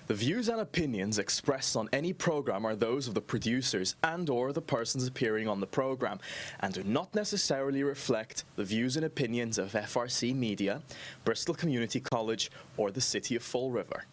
The views and opinions expressed on any program are those of the producers and/or the persons appearing on the program and do not necessarily reflect the views and opinions of FRC Media, Bristol Community College, or the City of Fall River.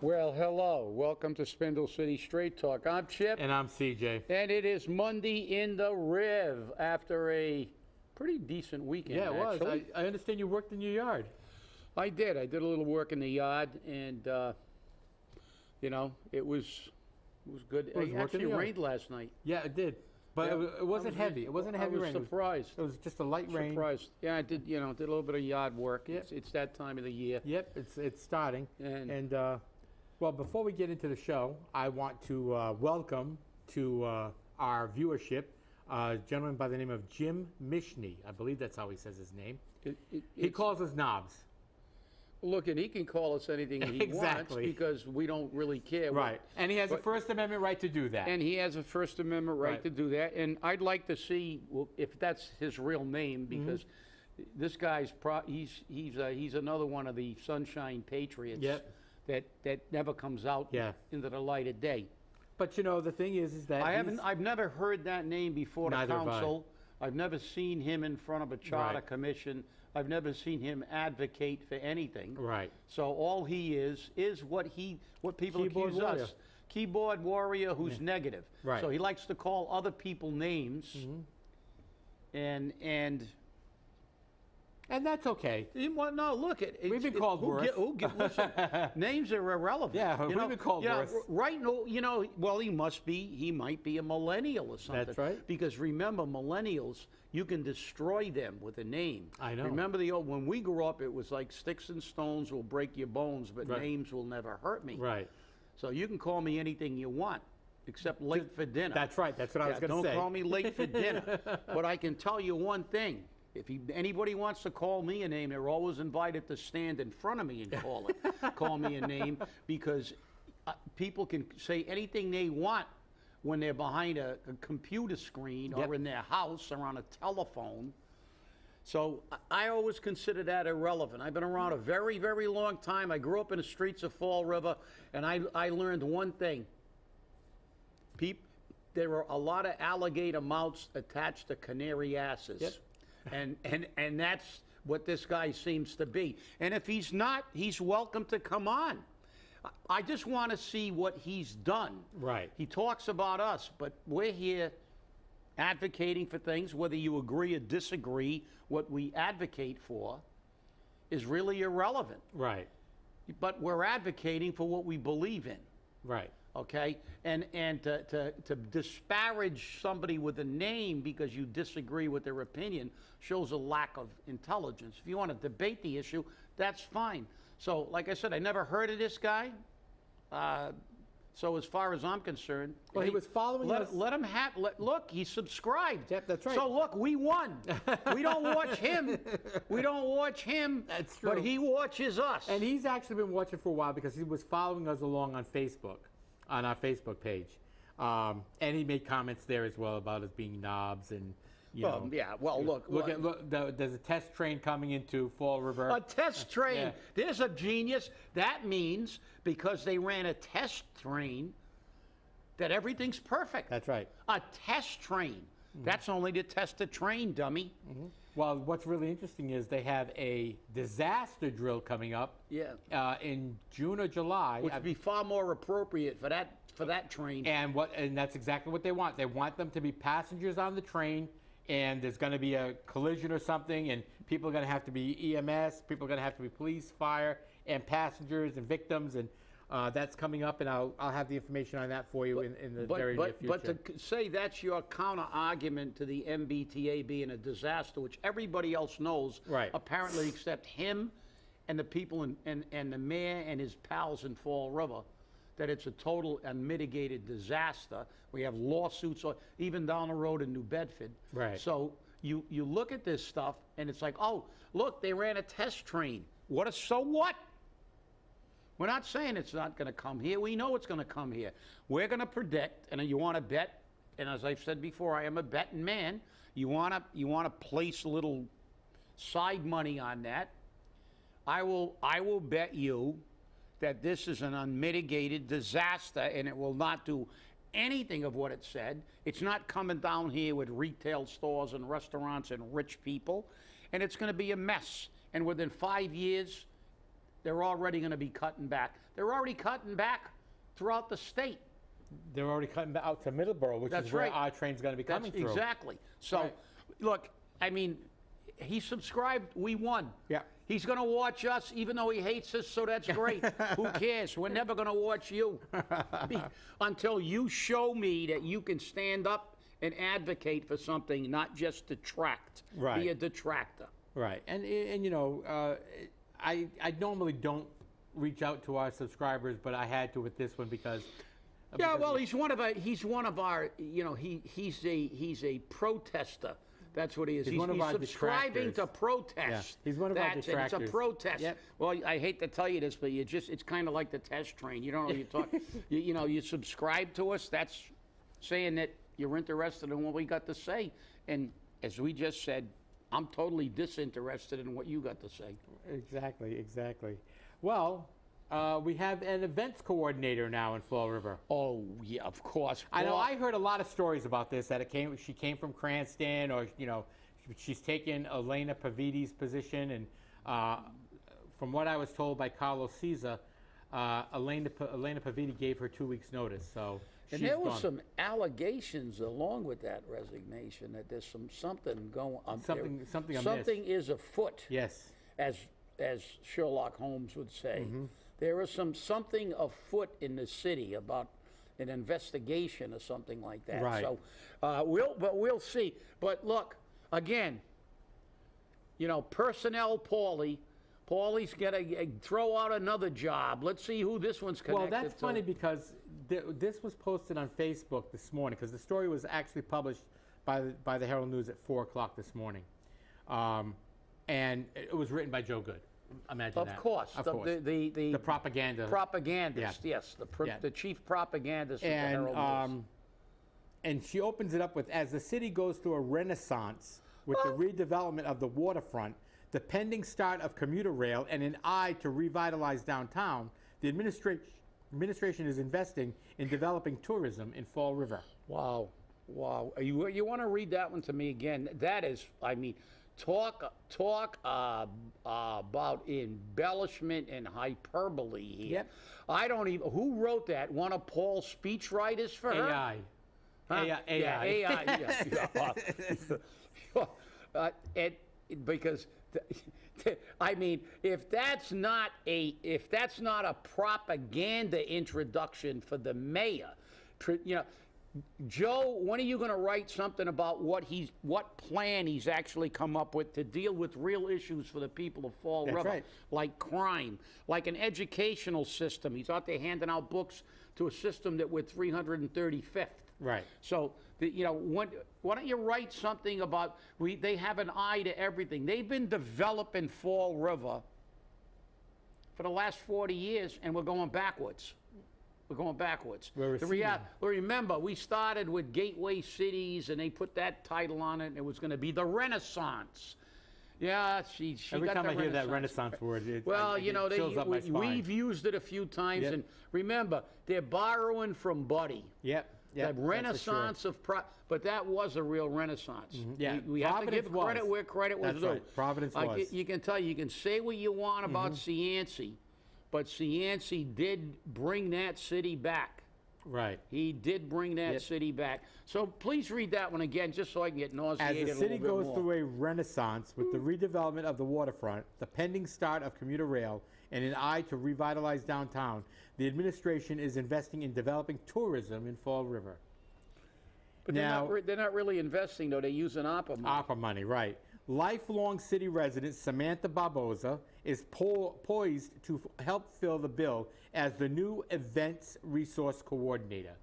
Well, hello. Welcome to Spindle City Straight Talk. I'm Chip. And I'm CJ. And it is Monday in the Riv after a pretty decent weekend, Yeah, it was. actually. I understand you worked in your yard. I did. I did a little work in the yard, and, you know, it was good. was It work in actually the yard. rained last night. Yeah, it did. But Yeah, it wasn't heavy. It wasn't a heavy rain. I was surprised. It was just a light rain. Surprised. Yeah, I did, you know, did a little bit of yard work. Yep. It's that time of the year. Yep, it's starting. And- Well, before we get into the show, I want to welcome to our viewership a gentleman by the name of Jim Mishney. I believe that's how he says his name. He calls us knobs. Look, and he can call us anything he Exactly. wants because we don't really care. Right. And he has a but- First Amendment right to do that. And he has a First Amendment right Right. to do that. And I'd like to see if that's his real name, because this guy's he's another one of the Sunshine Patriots Yep. that never comes out Yeah. into the light of day. But you know, the thing is that I've never heard that name before the Neither have I. council. I've never seen him in front of a charter Right. commission. I've never seen him advocate for anything. Right. So all he is what people Keyboard accuse warrior. us. Keyboard warrior who's negative. Right. So he likes to call other people names. And that's okay. well, no, look, We've been called worse. Listen, names are irrelevant. Yeah, we've been called worse. Right? No, you know. Well, he might be a millennial or something. That's right. Because remember, millennials, you can destroy them with a name. I know. Remember when we grew up, it was like sticks and stones will break your bones, but Right. names will never hurt me. Right. So you can call me anything you want, except late for dinner. That's right. That's what I was going to say. Don't call me late for dinner. But I can tell you one thing. If anybody wants to call me a name, they're always invited to stand in front of me and call me a name, because people can say anything they want when they're behind a computer screen or in their house or on a telephone. So I always consider that irrelevant. I've been around a very, very long time. I grew up in the streets of Fall River, and I learned one thing. There are a lot of alligator mouths attached to canary asses. Yep. And that's what this guy seems to be. And if he's not, he's welcome to come on. I just want to see what he's done. Right. He talks about us, but we're here advocating for things. Whether you agree or disagree, what we advocate for is really irrelevant. Right. But we're advocating for what we believe in. Right. Okay, and to disparage somebody with a name because you disagree with their opinion shows a lack of intelligence. If you want to debate the issue, that's fine. So, like I said, I never heard of this guy. So as far as I'm concerned, Well, he was following us. Let him have. Look, he subscribed. Yep, that's right. So look, we won. We don't watch him. We don't watch him. That's true. But he watches us. And he's actually been watching for a while because he was following us along on Facebook, on our Facebook page. And he made comments there as well about us being knobs and, you know. Yeah, well, look. There's a test train coming into Fall River. A test train. Yeah. There's a genius. That means because they ran a test train that everything's perfect. That's right. A test train. That's only to test a train, dummy. Well, what's really interesting is they have a disaster drill coming up in June or July. Which would be far more appropriate for that train. And that's exactly what they want. They want them to be passengers on the train, and there's going to be a collision or something, and people are going to have to be EMS, people are going to have to be police, fire, and passengers and victims, and that's coming up, and I'll have the information on that for you in the very near future. But to say that's your counter-argument to the MBTA being a disaster, which everybody else knows, Right. apparently except him and the people and the mayor and his pals in Fall River, that it's a total unmitigated disaster. We have lawsuits even down the road in New Bedford. Right. So you look at this stuff, and it's like, oh, look, they ran a test train. So what? We're not saying it's not going to come here. We know it's going to come here. We're going to predict, and you want to bet, and as I've said before, I am a betting man. You want to place a little side money on that. I will bet you that this is an unmitigated disaster, and it will not do anything of what it said. It's not coming down here with retail stores and restaurants and rich people, and it's going to be a mess. And within 5 years, they're already going to be cutting back. They're already cutting back throughout the state. They're already cutting back out to Middleborough, which is where our train's going to be coming through. Exactly. So, look, I mean, he subscribed. We won. Yeah. He's going to watch us, even though he hates us, so that's great. Who cares? We're never going to watch you until you show me that you can stand up and advocate for something, not just detract. Right. Be a detractor. Right. And you know, I normally don't reach out to our subscribers, but I had to with this one because. Yeah, well, he's one of our. You know, he's a protester. That's what he is. He's one of our subscribing detractors. to protest. Yeah, he's one of our detractors. It's a protest. Yep. Well, I hate to tell you this, but it's kind of like the test train. You don't know what you're talking. You know, you subscribe to us. That's saying that you're interested in what we got to say. And as we just said, I'm totally disinterested in what you got to say. Exactly. Well, we have an events coordinator now in Fall River. Oh, yeah, of course. I know. I heard a lot of stories about this. That she came from Cranston, or you know, she's taken Elena Pavidi's position. And from what I was told by Carlos Caesar, Elena Pavidi gave her 2 weeks' notice. So. And there were some allegations along with that resignation that there's something going on. Something amiss. Something is afoot. Yes. As Sherlock Holmes would say. Mm-hmm. There is something afoot in the city about an investigation or something like that. Right. So we'll see. But look, again, you know, personnel Paulie's got to throw out another job. Let's see who this one's connected to. Well, that's funny because this was posted on Facebook this morning because the story was actually published by the Herald News at 4 o'clock this morning. And it was written by Joe Good. Imagine that. Of course. The propaganda. Propagandist, yes. The chief propagandist of the Herald News. And she opens it up with, as the city goes through a renaissance with the redevelopment of the waterfront, the pending start of commuter rail, and an eye to revitalize downtown, the administration is investing in developing tourism in Fall River. Wow. You want to read that one to me again? That is, I mean, talk about embellishment and hyperbole here. Yep. I don't even. Who wrote that? One of Paul's speechwriters for her? AI. Huh? AI. Yeah, AI. Yeah. Because I mean, if that's not a propaganda introduction for the mayor, you know. Joe, when are you going to write something about what plan he's actually come up with to deal with real issues for the people of Fall River, right. like crime, like an educational system? He's out there handing out books to a system that we're 335th. Right. So, you know, why don't you write something about they have an eye to everything. They've been developing Fall River for the last 40 years, and we're going backwards. We're going backwards. Remember, we started with gateway cities, and they put that title on it, and it was going to be the Renaissance. Yeah, she Every got time the I hear that Renaissance word, we've used it a few times, and remember, they're borrowing from Buddy. Yep. The Renaissance of but that was a real Renaissance. Mm-hmm. Yeah, we have to give credit where credit was due. That's right. Providence was. You can tell, you can say what you want about Cianci, but Cianci did bring that city back. Right. He did bring that city back. So please read that one again, just so I can get nauseated a little bit more. As the city goes through a renaissance with the redevelopment of the waterfront, the pending start of commuter rail, and an eye to revitalize downtown, the administration is investing in developing tourism in Fall River. But they're not really investing, though. They're using ARPA money. ARPA money, right. Lifelong city resident Samantha Barboza is poised to help fill the bill as the new events resource coordinator.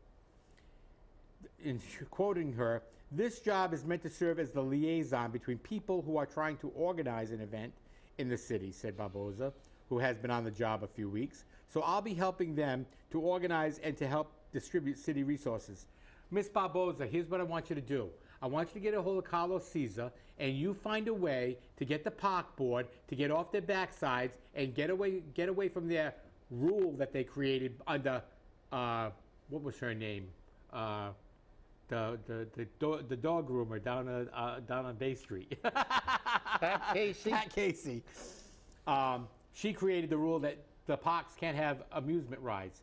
In quoting her, this job is meant to serve as the liaison between people who are trying to organize an event in the city, said Barboza, who has been on the job a few weeks. So I'll be helping them to organize and to help distribute city resources. Miss Barboza, here's what I want you to do. I want you to get a hold of Carlos Caesar, and you find a way to get the park board to get off their backsides and get away from their rule that they created under what was her name? The dog groomer down on Bay Street. Pat Casey? Pat Casey. She created the rule that the parks can't have amusement rides.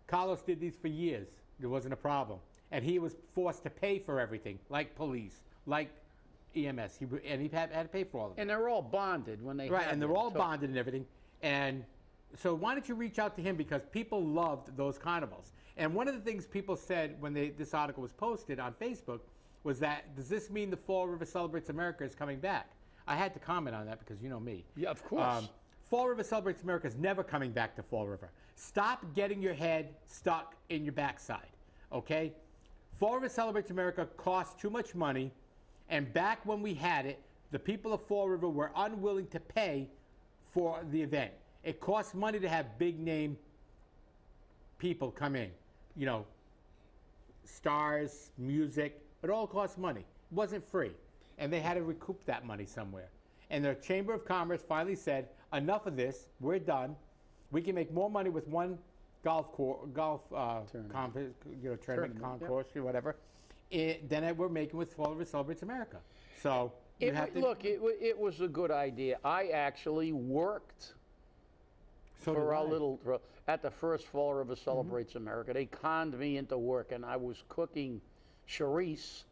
Carlos did these for years. There wasn't a problem. And he was forced to pay for everything, like police, like EMS. He had to pay for all of it. And they're all bonded when they Right, have and they're them, all too. bonded and everything. And so why don't you reach out to him, because people loved those carnivals. And one of the things people said when this article was posted on Facebook was that, does this mean the Fall River Celebrates America is coming back? I had to comment on that because you know me. Yeah, of course. Fall River Celebrates America is never coming back to Fall River. Stop getting your head stuck in your backside, okay? Fall River Celebrates America costs too much money, and back when we had it, the people of Fall River were unwilling to pay for the event. It costs money to have big name people come in. You know, stars, music, it all costs money. It wasn't free. And they had to recoup that money somewhere. And the Chamber of Commerce finally said, enough of this, we're done. We can make more money with one tournament concourse, or whatever, than we're making with Fall River Celebrates America. So you have to Look, it was a good idea. I actually worked for our little, at the first Fall River Celebrates America. They conned me into work, and I was cooking charisse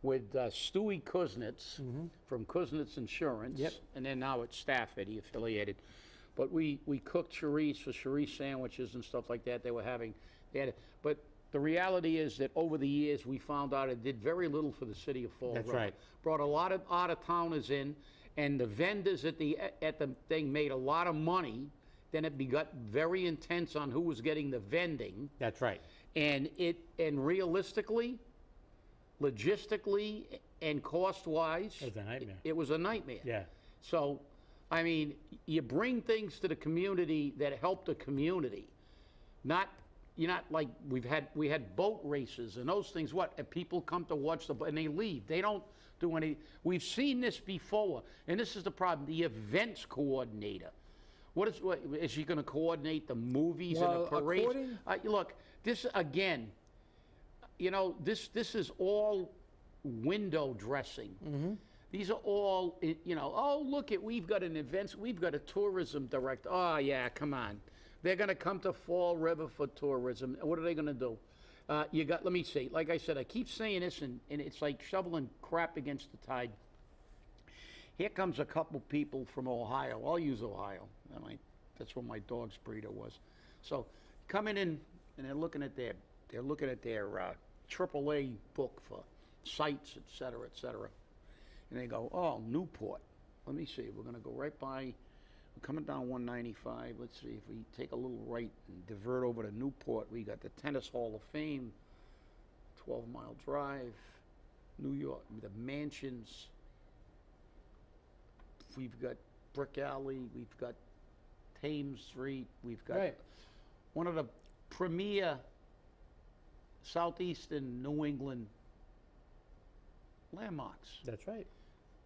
with Stewie Kuznets from Kuznets Insurance. Yep. And then now it's Stafford, he affiliated. But we cooked charisse for charisse sandwiches and stuff like that. But the reality is that over the years, we found out it did very little for the city of Fall That's River. right. Brought a lot of out-of-towners in, and the vendors at the thing made a lot of money. Then it got very intense on who was getting the vending. That's right. And realistically, logistically, and cost-wise, It was a nightmare. It was a nightmare. Yeah. So, I mean, you bring things to the community that help the community. You're not like we had boat races and those things. And people come to watch and they leave. They don't do any. We've seen this before, and this is the problem. The events coordinator. What is she going to coordinate the movies and the parades? Look, this again. You know, this is all window dressing. These are all, you know, oh, look, we've got an event, we've got a tourism director. Oh, yeah, come on. They're going to come to Fall River for tourism. What are they going to do? Let me see. Like I said, I keep saying this, and it's like shoveling crap against the tide. Here comes a couple people from Ohio. I'll use Ohio. That's where my dog's breeder was. So coming in, and they're looking at their AAA book for sites, et cetera, et cetera. And they go, oh, Newport. Let me see. We're going to go right by, we're coming down 195. Let's see if we take a little right and divert over to Newport. We got the Tennis Hall of Fame, 12-mile drive, New York, the mansions. We've got Brick Alley. We've got Thames Street. We've got one of the premier southeastern New England landmarks. That's right.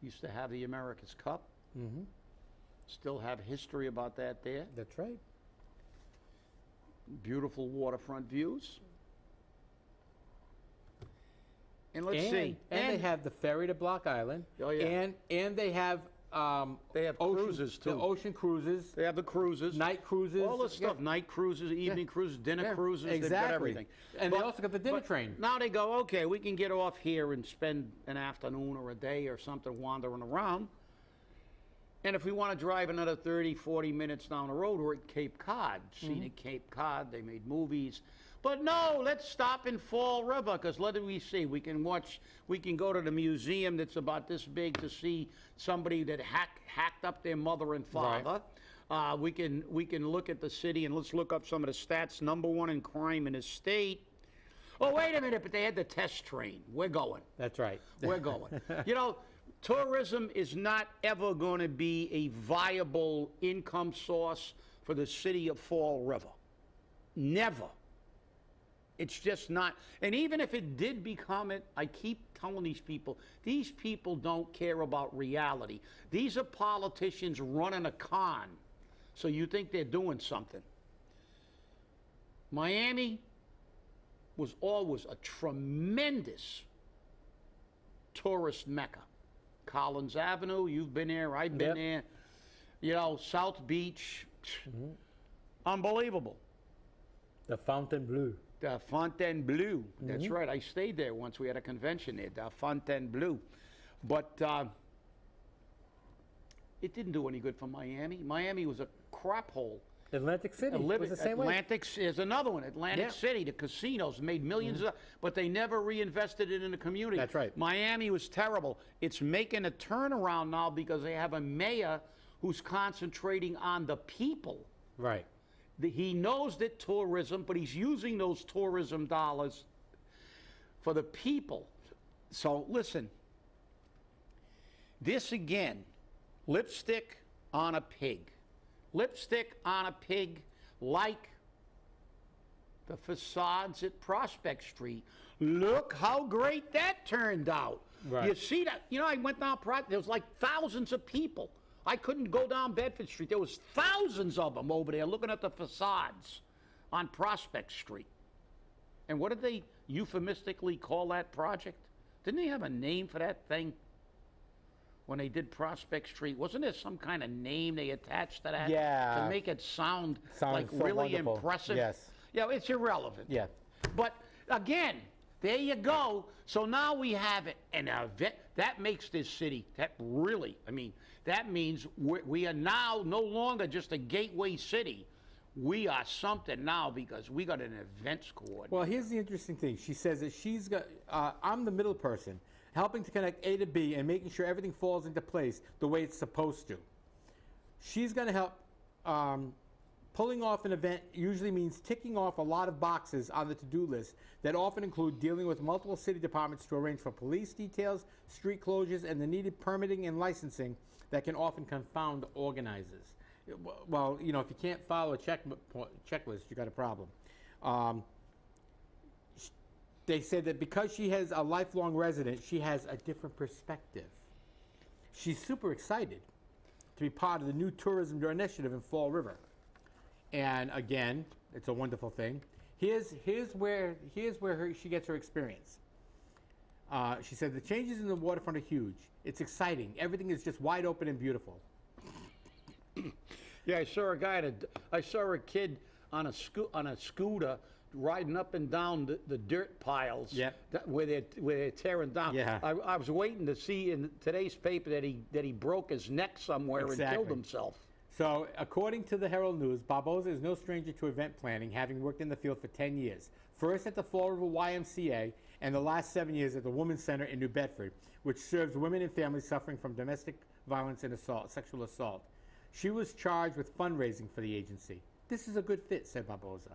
Used to have the America's Cup. Still have history about that there. That's right. Beautiful waterfront views. And let's see. And they have the ferry to Block Island. Oh, yeah. And they have cruises, too. The ocean cruises. They have the cruises. Night cruises. All this stuff. Night cruises, evening cruises, dinner cruises. Exactly. They've got everything. And they also got the dinner train. Now they go, okay, we can get off here and spend an afternoon or a day or something wandering around. And if we want to drive another 30, 40 minutes down the road, we're at Cape Cod. Scenic Cape Cod. They made movies. But no, let's stop in Fall River, because what do we see? We can go to the museum that's about this big to see somebody that hacked up their mother and father. Right. We can look at the city, and let's look up some of the stats. #1 in crime in the state. Oh, wait a minute, but they had the test train. We're going. That's right. We're going. You know, tourism is not ever going to be a viable income source for the city of Fall River. Never. It's just not. And even if it did become it, I keep telling these people don't care about reality. These are politicians running a con. So you think they're doing something. Miami was always a tremendous tourist mecca. Collins Avenue, you've been there, I've been there. You know, South Beach, unbelievable. The Fontainebleau. The Fontainebleau, that's right. I stayed there once. We had a convention there, the Fontainebleau. But it didn't do any good for Miami. Miami was a crap hole. Atlantic City was the same way. Atlantic is another one. Atlantic City, the casinos made millions of, but they never reinvested it in the community. That's right. Miami was terrible. It's making a turnaround now because they have a mayor who's concentrating on the people. Right. He knows that tourism, but he's using those tourism dollars for the people. So listen, this again, lipstick on a pig. Lipstick on a pig, like the facades at Prospect Street. Look how great that turned out. Right. You see that? You know, I went down, there was like thousands of people. I couldn't go down Bedford Street. There was thousands of them over there looking at the facades on Prospect Street. And what did they euphemistically call that project? Didn't they have a name for that thing? When they did Prospect Street, wasn't there some kind of name they attached to that? Yeah. To make it sound like so really wonderful. impressive? Yes. Yeah, it's irrelevant. Yeah. But again, there you go. So now we have it. And that makes this city, that really, I mean, that means we are now no longer just a gateway city. We are something now because we got an events coordinator. Well, here's the interesting thing. She says that she's got, I'm the middle person, helping to connect A to B and making sure everything falls into place the way it's supposed to. She's going to help. Pulling off an event usually means ticking off a lot of boxes on the to-do list that often include dealing with multiple city departments to arrange for police details, street closures, and the needed permitting and licensing that can often confound organizers. Well, you know, if you can't follow a checklist, you got a problem. They said that because she has a lifelong resident, she has a different perspective. She's super excited to be part of the new tourism initiative in Fall River. And again, it's a wonderful thing. Here's where she gets her experience. She said the changes in the waterfront are huge. It's exciting. Everything is just wide open and beautiful. Yeah, I saw a kid on a scooter riding up and down the dirt piles where they're tearing down. Yeah. I was waiting to see in today's paper that he broke his neck somewhere and killed himself. So, according to the Herald News, Barboza is no stranger to event planning, having worked in the field for 10 years. First at the Fall River YMCA, and the last 7 years at the Women's Center in New Bedford, which serves women and families suffering from domestic violence and sexual assault. She was charged with fundraising for the agency. This is a good fit, said Barboza.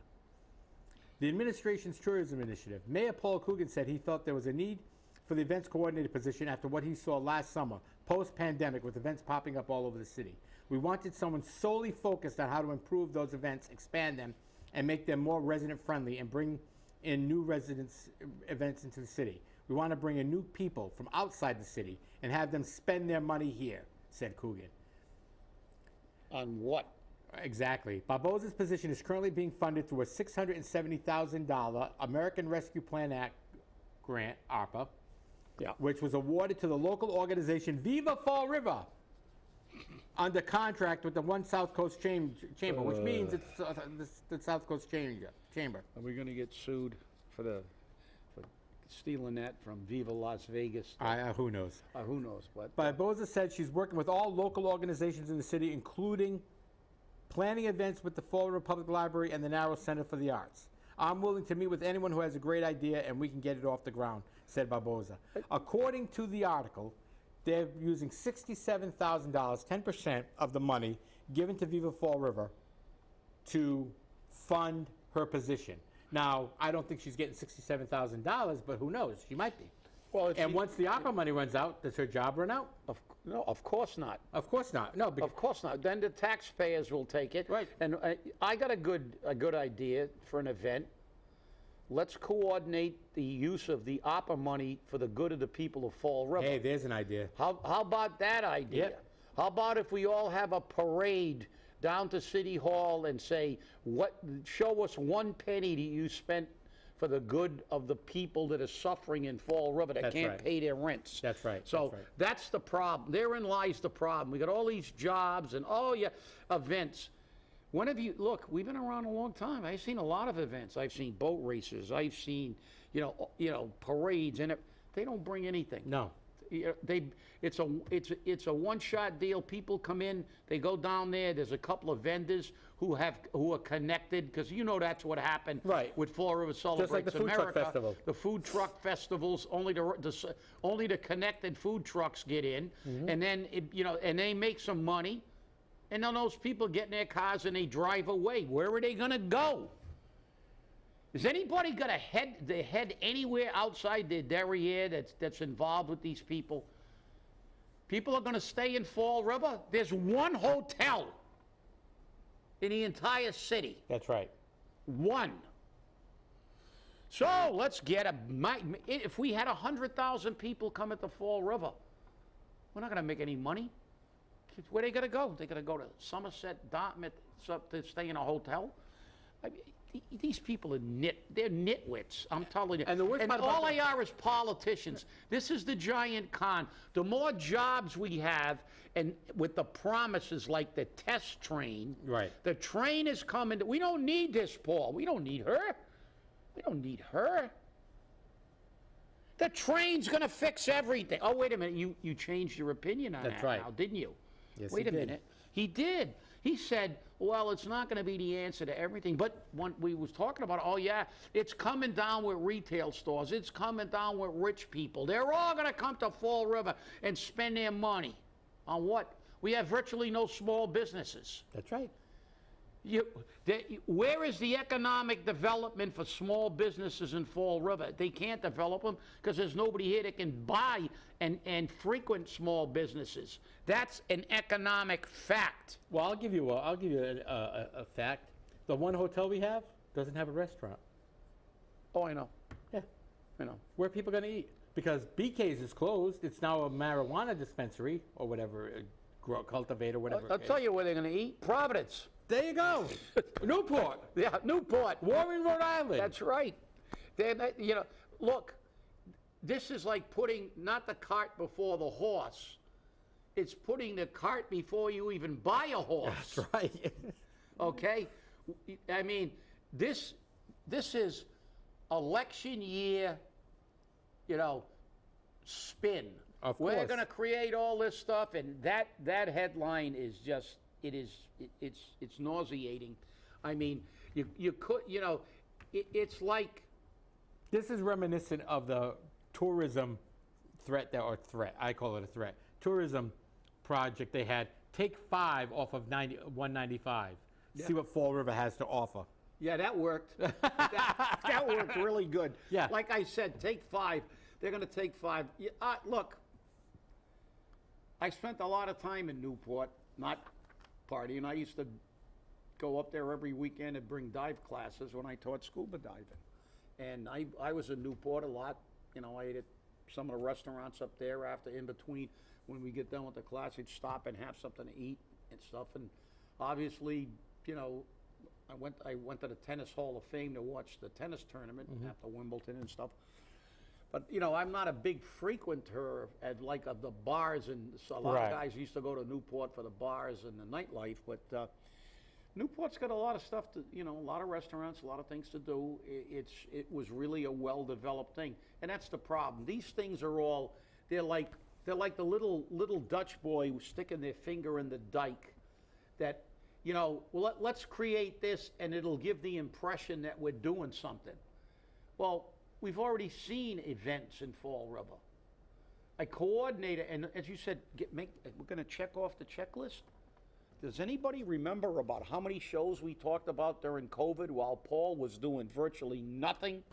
The administration's tourism initiative. Mayor Paul Coogan said he felt there was a need for the events coordinator position after what he saw last summer, post-pandemic, with events popping up all over the city. We wanted someone solely focused on how to improve those events, expand them, and make them more resident-friendly and bring in new events into the city. We want to bring in new people from outside the city and have them spend their money here, said Coogan. On what? Exactly. Barboza's position is currently being funded through a $670,000 American Rescue Plan Act grant, ARPA, which was awarded to the local organization Viva Fall River under contract with the One South Coast Chamber, which means it's the South Coast Chamber. Are we going to get sued for stealing that from Viva Las Vegas? Who knows? Who knows? But Barboza said she's working with all local organizations in the city, including planning events with the Fall River Public Library and the Narrow Center for the Arts. I'm willing to meet with anyone who has a great idea and we can get it off the ground, said Barboza. According to the article, they're using $67,000, 10% of the money given to Viva Fall River to fund her position. Now, I don't think she's getting $67,000, but who knows? She might be. Well, And once the ARPA money runs out, does her job run out? No, of course not. Of course not. No, because Of course not. Then the taxpayers will take it. Right. And I got a good idea for an event. Let's coordinate the use of the ARPA money for the good of the people of Fall River. hey, there's an idea. How about that idea? Yep. How about if we all have a parade down to City Hall and say, show us one penny that you spent for the good of the people that are suffering in Fall River that That's can't right. pay their rents. That's right, So that's right. that's the problem. Therein lies the problem. We got all these jobs and events. When have you look? We've been around a long time. I've seen a lot of events. I've seen boat races. I've seen parades, and they don't bring anything. No. It's a one-shot deal. People come in, they go down there. There's a couple of vendors who are connected, because that's what happened Right. with Fall River Celebrates like the food truck America. festival. The food truck festivals, only the connected food trucks get in, Mm-hmm. and then and they make some money, and then those people get in their cars and they drive away. Where are they going to go? Is anybody going to head anywhere outside the derriere that's involved with these people? People are going to stay in Fall River. There's one hotel in the entire city. That's right. One. So let's get if we had 100,000 people come at the Fall River, we're not going to make any money. Where are they going to go? They're going to go to Somerset, Dartmouth, to stay in a hotel? I mean, these people are they're nitwits, I'm telling you. And the worst part about all they are is politicians. This is the giant con. The more jobs we have, and with the promises like the test train, Right. the train is coming. We don't need this, Paul. We don't need her. We don't need her. The train's going to fix everything. Oh, wait a minute. You changed your opinion on That's that right. now, didn't you? Yes, Wait he a did. minute. He did. He said, well, it's not going to be the answer to everything. But when we was talking about, it's coming down with retail stores. It's coming down with rich people. They're all going to come to Fall River and spend their money. On what? We have virtually no small businesses. That's right. Where is the economic development for small businesses in Fall River? They can't develop them because there's nobody here that can buy and frequent small businesses. That's an economic fact. Well, I'll give you a fact. The one hotel we have doesn't have a restaurant. Oh, I know. Yeah. I know. Where are people going to eat? Because BK's is closed. It's now a marijuana dispensary or whatever, cultivator, whatever. I'll tell you where they're going to eat. Providence. There you go. Newport. Yeah, Newport. Warren, Rhode Island. That's right. Look, this is like putting not the cart before the horse. It's putting the cart before you even buy a horse. That's right. Okay? I mean, this is election year, spin. Of We're course. going to create all this stuff, and that headline is just it's nauseating. I mean, you could it's like This is reminiscent of the tourism threat, I call it a threat, tourism project they had. Take 5 off of 195. See what Fall River has to offer. yeah, that worked. that worked really good. Yeah. Like I said, take 5. They're going to take 5. Look, I spent a lot of time in Newport, not partying. I used to go up there every weekend and bring dive classes when I taught scuba diving. And I was in Newport a lot. I ate at some of the restaurants up there after, in between, when we get done with the class, we'd stop and have something to eat and stuff. And obviously, I went to the Tennis Hall of Fame to watch the tennis tournament after Wimbledon and stuff. But, I'm not a big frequenter of the bars, and so a lot Right. of guys used to go to Newport for the bars and the nightlife, but Newport's got a lot of stuff to, a lot of restaurants, a lot of things to do. It was really a well-developed thing, and that's the problem. These things are all, they're like the little Dutch boy who's sticking their finger in the dike that, let's create this and it'll give the impression that we're doing something. Well, we've already seen events in Fall River. A coordinator, and as you said, we're going to check off the checklist. Does anybody remember about how many shows we talked about during COVID while Paul was doing virtually nothing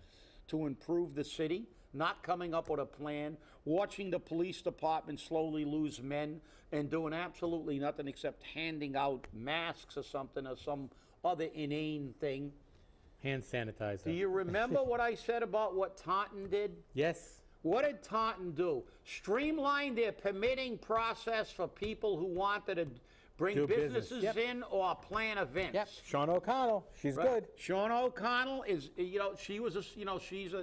to improve the city, not coming up with a plan, watching the police department slowly lose men, and doing absolutely nothing except handing out masks or something or some other inane thing? Hand sanitizer. Do you remember what I said about what Taunton did? Yes. What did Taunton do? Streamline their permitting process for people who wanted to bring Do business. businesses Yep. in or plan events. Yep. Sean O'Connell. She's Right. good. Sean O'Connell is, she was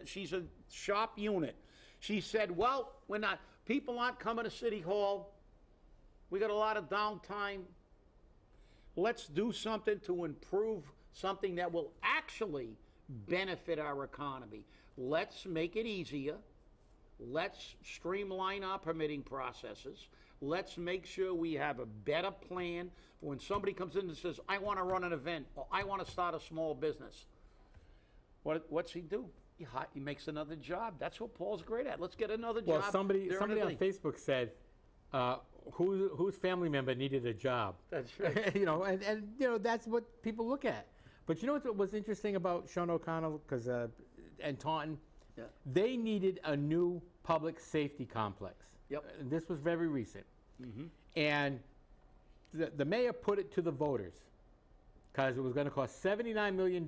she's a shop unit. She said, well, people aren't coming to City Hall. We got a lot of downtime. Let's do something to improve something that will actually benefit our economy. Let's make it easier. Let's streamline our permitting processes. Let's make sure we have a better plan for when somebody comes in and says, I want to run an event, or I want to start a small business. What's he do? He makes another job. That's what Paul's great at. Let's get another job. Well, somebody during on the day. Facebook said, whose family member needed a job? That's right. And that's what people look at. But you know what was interesting about Sean O'Connell and Taunton? Yeah. They needed a new public safety complex. Yep. This was very recent. Mm-hmm. And the mayor put it to the voters because it was going to cost $79 million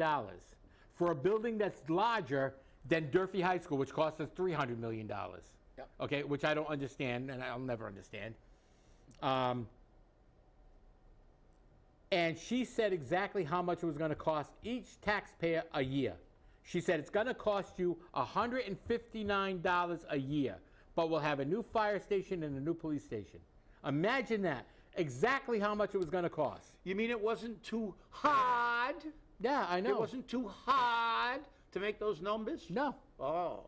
for a building that's larger than Durfee High School, which cost us $300 million. Yep. Okay, which I don't understand, and I'll never understand. And she said exactly how much it was going to cost each taxpayer a year. She said it's going to cost you $159 a year, but we'll have a new fire station and a new police station. Imagine that. Exactly how much it was going to cost. You mean it wasn't too hard? Yeah, I know. It wasn't too hard to make those numbers? No. Oh.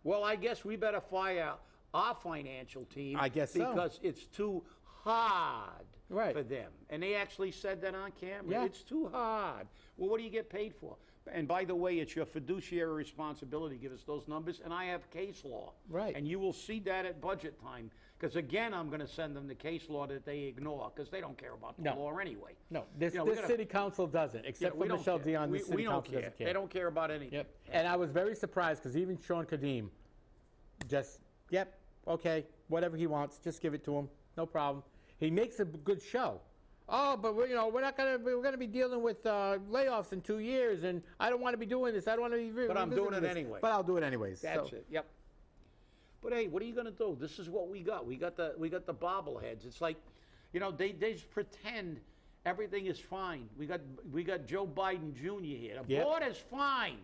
Well, I guess we better fire our financial team. I guess so. Because it's too hard Right. for them. And they actually said that on camera. Yeah. It's too hard. Well, what do you get paid for? And by the way, it's your fiduciary responsibility to give us those numbers, and I have case law. Right. And you will see that at budget time, because again, I'm going to send them the case law that they ignore, because they don't care about the No. law anyway. No, this we gotta- city council doesn't, except we for don't Michelle care. Dion. This city we don't council care. doesn't care. They don't care about anything. Yep. And I was very surprised because even Sean Kadim just, yep, okay, whatever he wants, just give it to him, no problem. He makes a good show. Oh, but we're gonna be dealing with layoffs in 2 years, and I don't want to be doing this. I don't want to be. But I'm doing revisiting it this. anyway. But I'll do it anyways. That's so. it. Yep. But hey, what are you going to do? This is what we got. We got the bobbleheads. It's like, they just pretend everything is fine. We got Joe Biden Jr. here. The Yep. border's fine.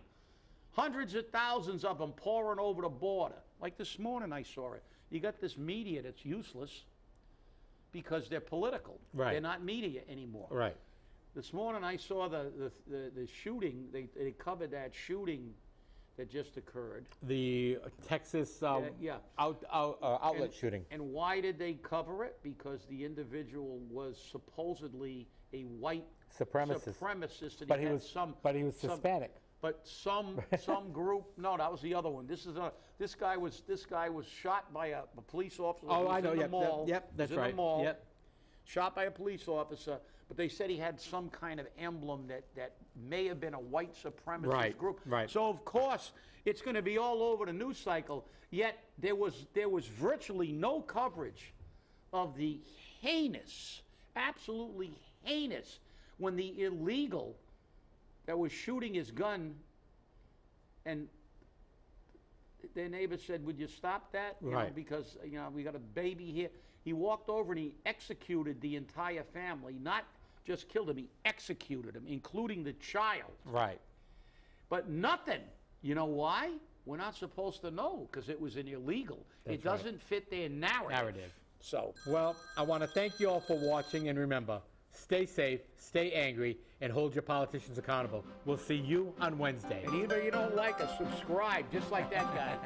Hundreds of thousands of them pouring over the border. Like this morning, I saw it. You got this media that's useless because they're political. Right. They're not media anymore. Right. This morning I saw the shooting. They covered that shooting that just occurred. The Texas yeah. outlet shooting. And why did they cover it? Because the individual was supposedly a white Supremacist. and But he had was Hispanic. But some group. No, that was the other one. This guy was shot by a police officer. Oh, He was I know. in the Yep. mall. Yep. That's He was right. in the mall. Yep. Shot by a police officer, but they said he had some kind of emblem that may have been a white supremacist group. Right. So of course it's going to be all over the news cycle. Yet there was virtually no coverage of the heinous, absolutely heinous, when the illegal that was shooting his gun, and their neighbor said, "Would you stop that? Right. Because we got a baby here." He walked over and he executed the entire family. Not just killed him, he executed him, including the child. Right. But nothing. You know why? We're not supposed to know because it was an illegal. That's it doesn't fit their narrative. So, Well, I want to thank you all for watching, and remember, stay safe, stay angry, and hold your politicians accountable. We'll see you on Wednesday. and even though you don't like us, subscribe just like that guy.